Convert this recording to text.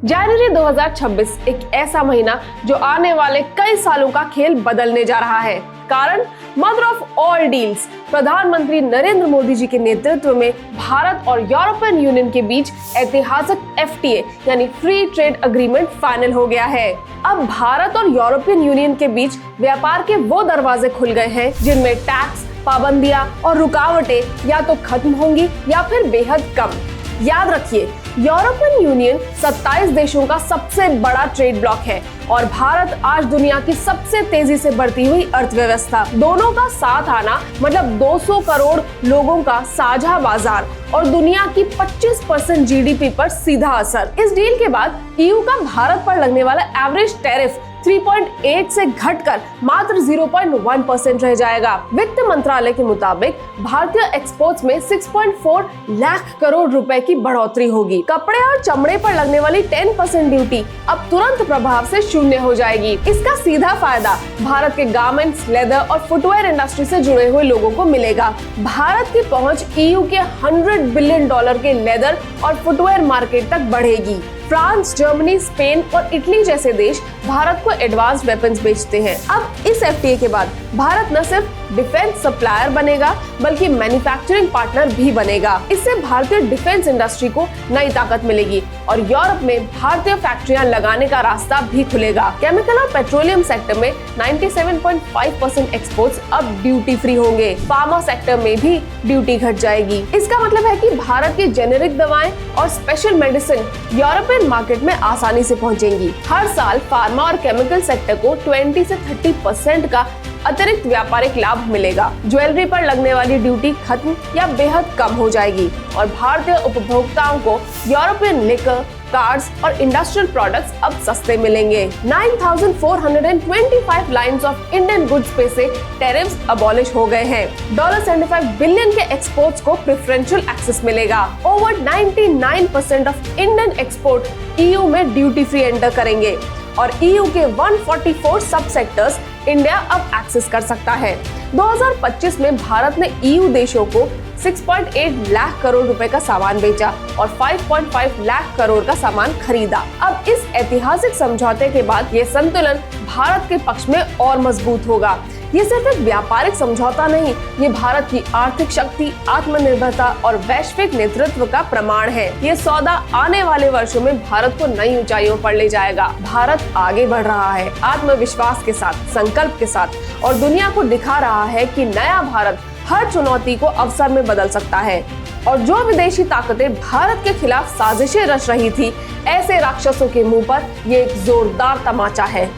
जनवरी 2026 एक ऐसा महीना जो आने वाले कई सालों का खेल बदलने जा रहा है। कारण मदर ऑफ ऑल डील्स, प्रधानमंत्री नरेंद्र मोदी जी के नेतृत्व में भारत और यूरोपियन यूनियन के बीच ऐतिहासिक FTA यानी फ्री ट्रेड एग्रीमेंट फाइनल हो गया है। अब भारत और यूरोपियन यूनियन के बीच व्यापार के वो दरवाजे खुल गए हैं जिनमें टैक्स, पाबंदियां और रुकावटें या तो खत्म होंगी या फिर बेहद कम। याद रखिए, यूरोपियन यूनियन 27 देशों का सबसे बड़ा ट्रेड ब्लॉक है और भारत आज दुनिया की सबसे तेजी से बढ़ती हुई अर्थव्यवस्था। दोनों का साथ आना मतलब 200 करोड़ लोगों का साझा बाजार और दुनिया की 25% GDP पर सीधा असर। इस डील के बाद EU का भारत पर लगने वाला एवरेज टैरिफ 3.8 से घटकर मात्र 0.1% रह जाएगा। वित्त मंत्रालय के मुताबिक भारतीय एक्सपोर्ट्स में 6.4 लाख करोड़ रुपए की बढ़ोतरी होगी। कपड़े और चमड़े पर लगने वाली 10% ड्यूटी अब तुरंत प्रभाव से शून्य हो जाएगी। इसका सीधा फायदा भारत के गारमेंट्स, लेदर और फुटवेयर इंडस्ट्री से जुड़े हुए लोगों को मिलेगा। भारत की पहुंच EU के $100 बिलियन के लेदर और फुटवेयर मार्केट तक बढ़ेगी। फ्रांस, जर्मनी, स्पेन और इटली जैसे देश भारत को एडवांस वेपन्स बेचते हैं। अब इस FTA के बाद भारत न सिर्फ डिफेंस सप्लायर बनेगा बल्कि मैन्युफैक्चरिंग पार्टनर भी बनेगा। इससे भारतीय डिफेंस इंडस्ट्री को नई ताकत मिलेगी और यूरोप में भारतीय फैक्ट्रियां लगाने का रास्ता भी खुलेगा। केमिकल और पेट्रोलियम सेक्टर में 97.5% एक्सपोर्ट्स अब ड्यूटी फ्री होंगे। फार्मा सेक्टर में भी ड्यूटी घट जाएगी। इसका मतलब है कि भारत की जेनेरिक दवाएं और स्पेशल मेडिसिन यूरोपियन मार्केट में आसानी से पहुंचेंगी। हर साल फार्मा और केमिकल सेक्टर को 20 से 30% का अतिरिक्त व्यापारिक लाभ मिलेगा। ज्वेलरी पर लगने वाली ड्यूटी खत्म या बेहद कम हो जाएगी और भारतीय उपभोक्ताओं को यूरोपियन लिकर, कार्स और इंडस्ट्रियल प्रोडक्ट्स अब सस्ते मिलेंगे। 9,425 लाइन्स ऑफ इंडियन गुड्स पे से टैरिफ्स अबॉलिश हो गए हैं। $75 बिलियन के एक्सपोर्ट्स को प्रेफरेंशियल एक्सेस मिलेगा। Over 99% of Indian export EU में ड्यूटी फ्री एंटर करेंगे और EU के 144 सब सेक्टर्स इंडिया अब एक्सेस कर सकता है। 2025 में भारत ने EU देशों को 6.8 लाख करोड़ रुपए का सामान बेचा और 5.5 लाख करोड़ का सामान खरीदा। अब इस ऐतिहासिक समझौते के बाद ये संतुलन भारत के पक्ष में और मजबूत होगा। ये सिर्फ एक व्यापारिक समझौता नहीं, ये भारत की आर्थिक शक्ति, आत्मनिर्भरता और वैश्विक नेतृत्व का प्रमाण है। ये सौदा आने वाले वर्षों में भारत को नई ऊंचाइयों पर ले जाएगा। भारत आगे बढ़ रहा है, आत्मविश्वास के साथ, संकल्प के साथ, और दुनिया को दिखा रहा है कि नया भारत हर चुनौती को अवसर में बदल सकता है। और जो विदेशी ताकतें भारत के खिलाफ साजिशें रच रही थी, ऐसे राक्षसों के मुंह पर ये एक जोरदार तमाचा है।